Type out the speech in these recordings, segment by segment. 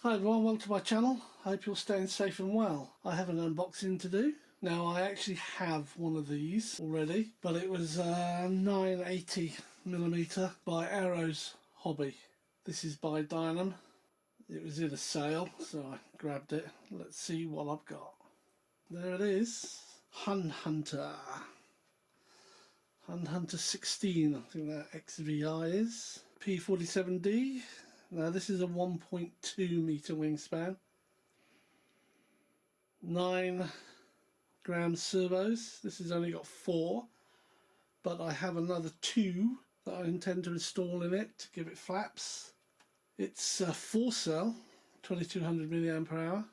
Hi everyone, welcome to my channel. Hope you're staying safe and well. I have an unboxing to do. Now I actually have one of these already, but it was 980mm by Arrow's Hobby. This is by Dynam. It was in a sale, so I grabbed it. Let's see what I've got. There it is. Hunter 16, I think that XVI is. P47D. Now this is a 1.2 meter wingspan, 9 gram servos. This has only got 4, but I have another 2 that I intend to install in it to give it flaps. It's a 4-cell, 2200 milliamp per hour,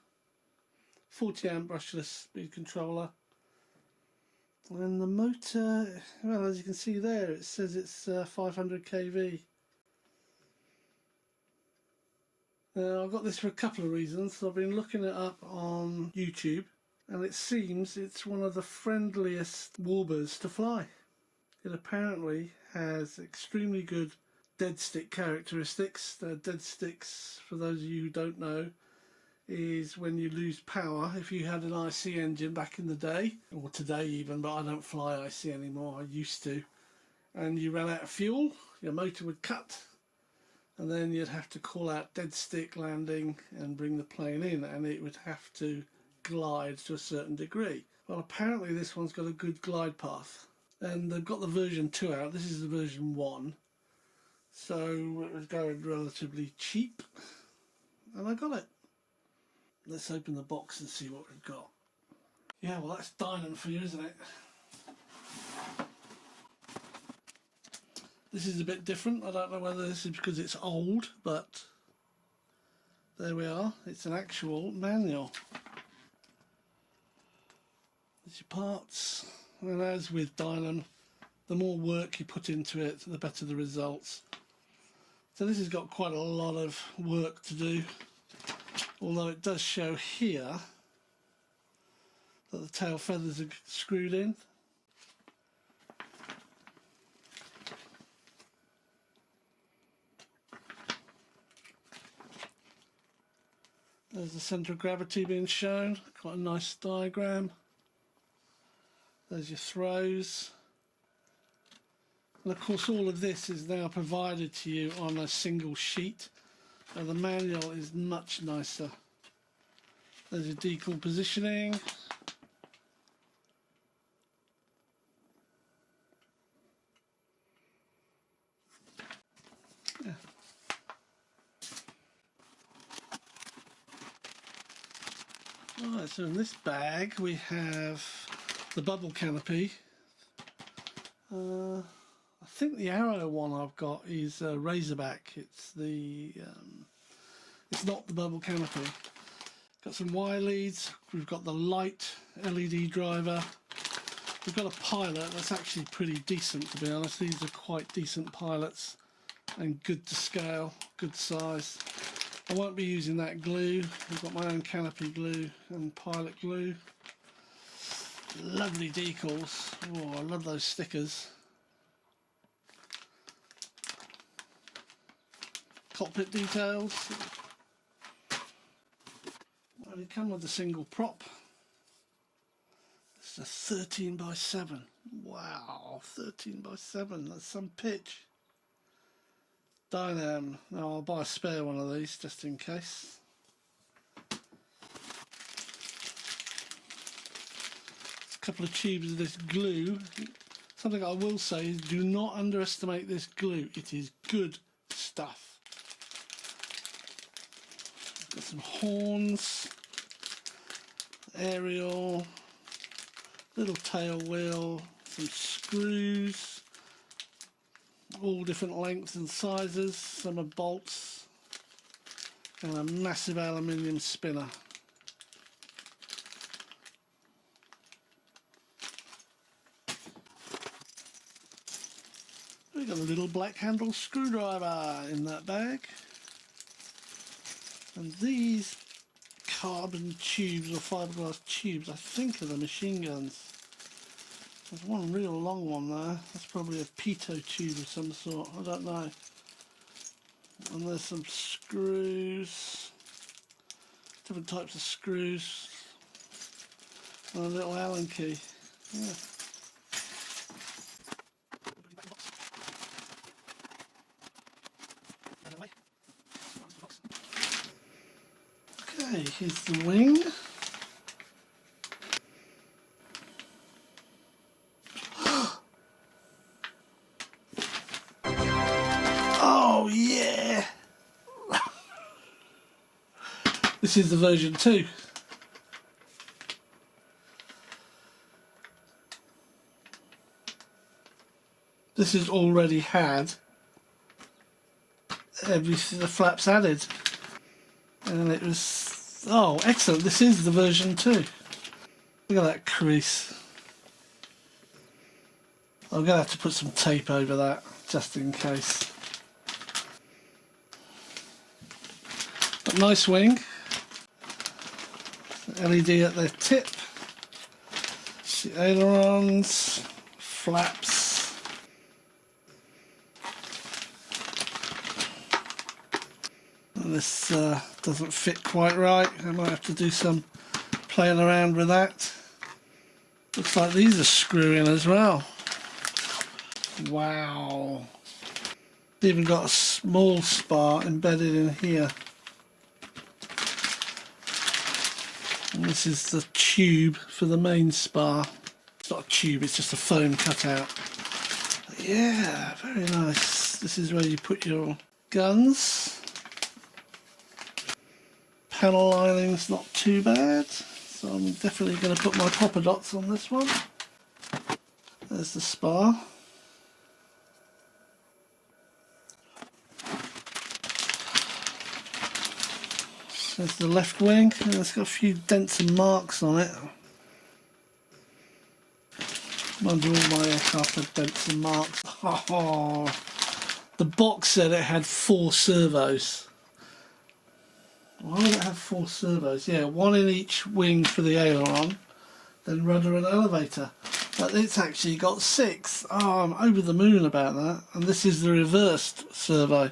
40 amp brushless speed controller, and the motor, well, as you can see there, it says it's 500 kV. I've got this for a couple of reasons. I've been looking it up on YouTube, and it seems it's one of the friendliest warbirds to fly. It apparently has extremely good dead stick characteristics. Dead sticks, for those of you who don't know, is when you lose power. If you had an IC engine back in the day, or today even, but I don't fly IC anymore, I used to, and you ran out of fuel, your motor would cut, and then you'd have to call out dead stick landing and bring the plane in, and it would have to glide to a certain degree. Well, apparently this one's got a good glide path, and they've got the version 2 out. This is the version 1, so it was going relatively cheap, and I got it. Let's open the box and see what we've got. Yeah, well, that's Dynam for you, isn't it? This is a bit different. I don't know whether this is because it's old, but there we are. It's an actual manual. There's your parts, and as with Dynam, the more work you put into it, the better the results. So this has got quite a lot of work to do, although it does show here that the tail feathers are screwed in. There's the centre of gravity being shown, quite a nice diagram. There's your throws. And of course all of this is now provided to you on a single sheet. Now the manual is much nicer. There's your decal positioning. Yeah. Alright, so in this bag we have the bubble canopy. I think the Arrow one I've got is Razorback. It's not the bubble canopy. Got some wire leads. We've got the light LED driver. We've got a pilot that's actually pretty decent, to be honest. These are quite decent pilots and good to scale, good size. I won't be using that glue. I've got my own canopy glue and pilot glue. Lovely decals. Oh, I love those stickers. Cockpit Details. Well, they come with a single prop. It's a 13x7. Wow, 13x7. That's some pitch. Dynam. Now I'll buy a spare one of these just in case. A couple of tubes of this glue. Something I will say is do not underestimate this glue. It is good stuff. Got some horns, aerial, little tail wheel, some screws. All different lengths and sizes, some are bolts, and a massive aluminium spinner. We've got a little black handle screwdriver in that bag. And these carbon tubes or fiberglass tubes, I think, are the machine guns. There's one real long one there. That's probably a pitot tube of some sort. I don't know. And there's some screws. different types of screws, and a little Allen key. Yeah. Okay, here's the wing. Oh yeah! This is the version 2. This has already had everything, the flaps added, and it was, oh excellent, this is the version 2. Look at that crease. I'm going to have to put some tape over that just in case. But nice wing, LED at the tip, the ailerons, flaps. This doesn't fit quite right. I might have to do some playing around with that. Looks like these are screwing as well. Wow. It's even got a small spar embedded in here. And this is the tube for the main spar. It's not a tube, it's just a foam cutout. But yeah, very nice. This is where you put your guns. Panel lining's not too bad, so I'm definitely going to put my popper dots on this one. There's the spar. There's the left wing, and it's got a few dents and marks on it. Wonder all my aircraft have dents and marks. Oh, the box said it had 4 servos. Why would it have 4 servos? Yeah, 1 in each wing for the aileron, then rudder and elevator. But it's actually got 6. Oh, I'm over the moon about that. And this is the reversed servo,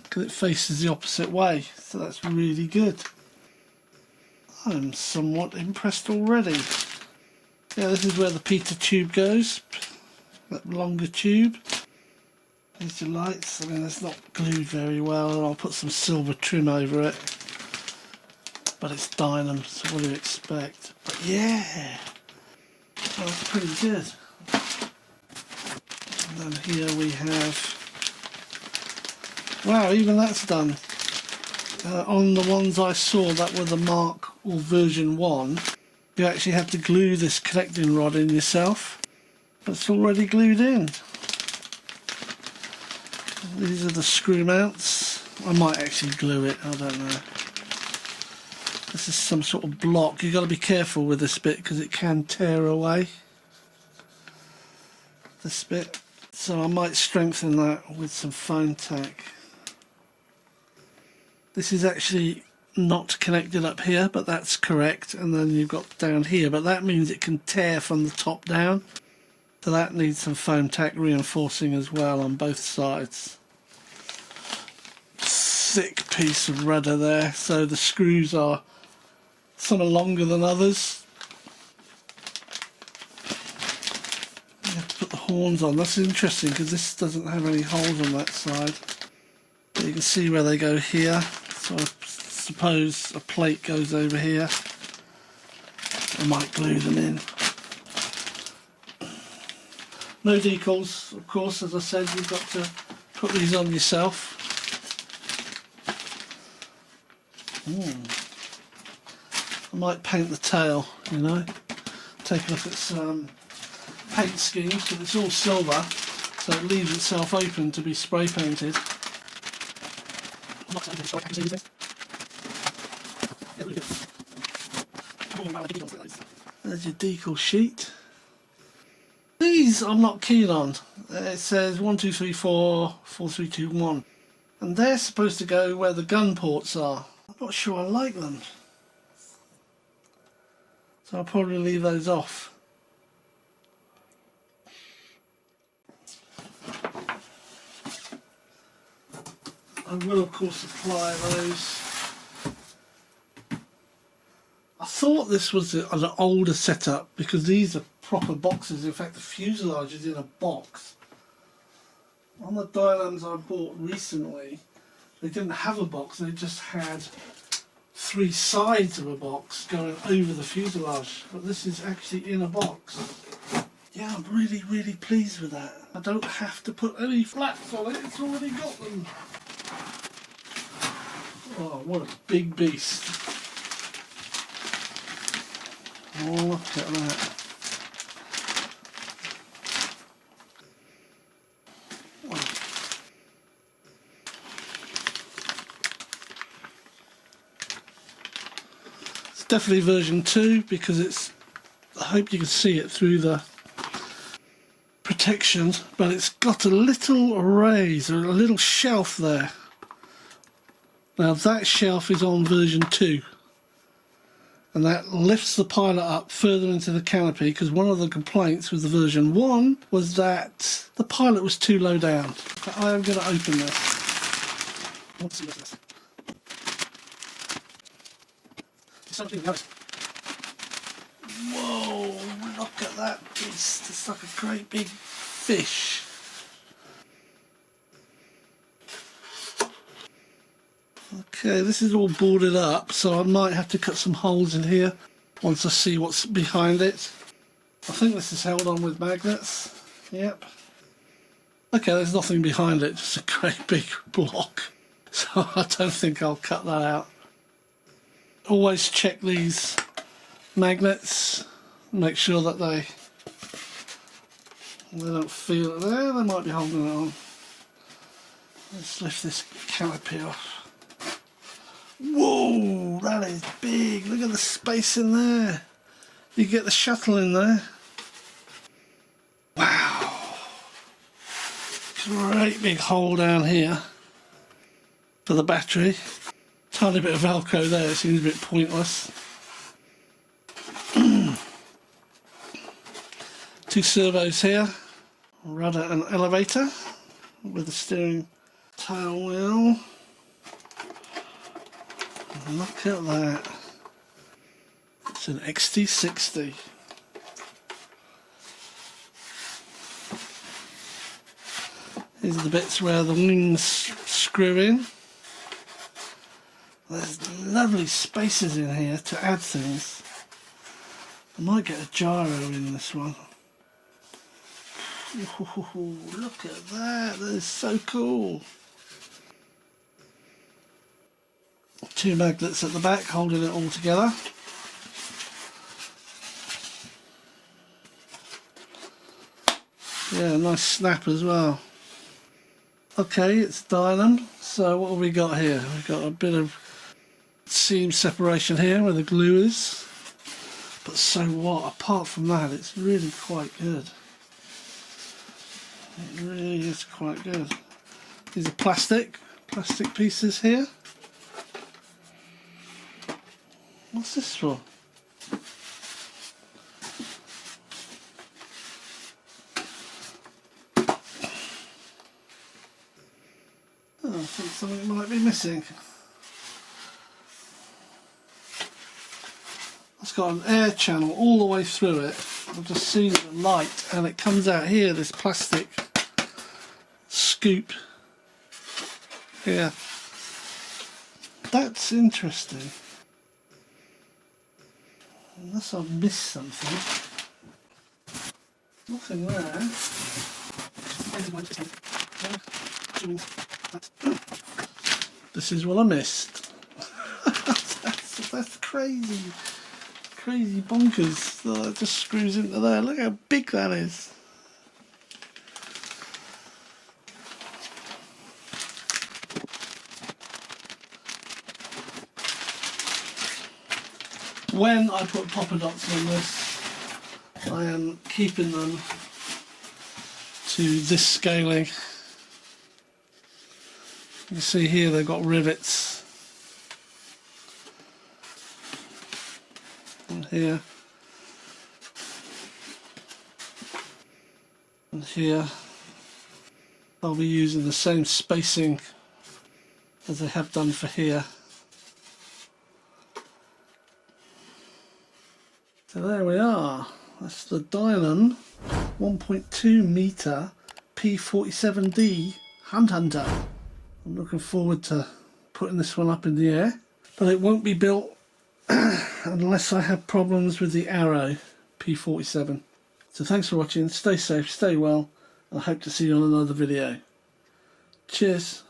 because it faces the opposite way, so that's really good. I'm somewhat impressed already. Yeah, this is where the Peter tube goes, that longer tube. Here's your lights. I mean, it's not glued very well, and I'll put some silver trim over it. But it's Dynam, so what do you expect? But yeah, that's pretty good. And then here we have, wow, even that's done. On the ones I saw that were the Mark or version 1, you actually have to glue this connecting rod in yourself. But it's already glued in. These are the screw mounts. I might actually glue it, I don't know. This is some sort of block. You've got to be careful with this bit because it can tear away. This bit. So I might strengthen that with some foam tack. This is actually not connected up here, but that's correct. And then you've got down here, but that means it can tear from the top down. So that needs some foam tack reinforcing as well on both sides. Thick piece of rudder there, so the screws are some are longer than others. You have to put the horns on. That's interesting because this doesn't have any holes on that side. But you can see where they go here. So I suppose a plate goes over here. I might glue them in. No decals, of course, as I said, you've got to put these on yourself. I might paint the tail, you know, take a look at some paint schemes, because it's all silver, so it leaves itself open to be spray painted. There's your decal sheet. These I'm not keen on. It says 1, 2, 3, 4, 4, 3, 2, 1. And they're supposed to go where the gun ports are. I'm not sure I like them. So I'll probably leave those off. I will of course apply those thought this was an older setup because these are proper boxes. In fact, the fuselage is in a box. On the Dynams I bought recently, they didn't have a box, they just had 3 sides of a box going over the fuselage. But this is actually in a box. Yeah, I'm really, really pleased with that. I don't have to put any flaps on it, it's already got them. Oh, what a big beast. Oh, look at that. It's definitely version 2 because it's, I hope you can see it through the protection, but it's got a little raise or a little shelf there. Now that shelf is on version 2 and that lifts the pilot up further into the canopy, because one of the complaints with the version 1 was that the pilot was too low down. But I am going to open this. I want to see what's this. Something else. Whoa, look at that beast. It's like a great big fish. Okay, this is all boarded up, so I might have to cut some holes in here once I see what's behind it. I think this is held on with magnets. Yep. Okay, there's nothing behind it, just a great big block. So I don't think I'll cut that out. Always check these magnets, make sure that they don't feel it there. They might be holding it on. Let's lift this canopy off. Whoa, that is big. Look at the space in there. You get the shuttle in there. Wow. Great big hole down here for the battery. Tiny bit of Velcro there, it seems a bit pointless. 2 servos here. Rudder and elevator with the steering tail wheel. Look at that. It's an XVI. These are the bits where the wings screw in. There's lovely spaces in here to add things. I might get a gyro in this one. Ooh, look at that, that is so cool. 2 magnets at the back holding it all together. Yeah, nice snap as well. Okay, it's Dynam. So what have we got here? We've got a bit of seam separation here where the glue is. But so what? Apart from that, it's really quite good. It really is quite good. These are plastic pieces here. What's this for? Oh, I think something might be missing. It's got an air channel all the way through it. I've just seen the light and it comes out here, this plastic scoop here. That's interesting. Unless I've missed something. Nothing there. This is what I missed. that's crazy. Crazy bonkers. Oh, it just screws into there. Look how big that is. When I put popper dots on this, I am keeping them to this scaling. You can see here they've got rivets. And here. And here. I'll be using the same spacing as I have done for here. So there we are. That's the Dynam 1.2 meter P47D Hunt Hunter. I'm looking forward to putting this one up in the air, but it won't be built unless I have problems with the Arrow P47. So thanks for watching, stay safe, stay well, and I hope to see you on another video. Cheers.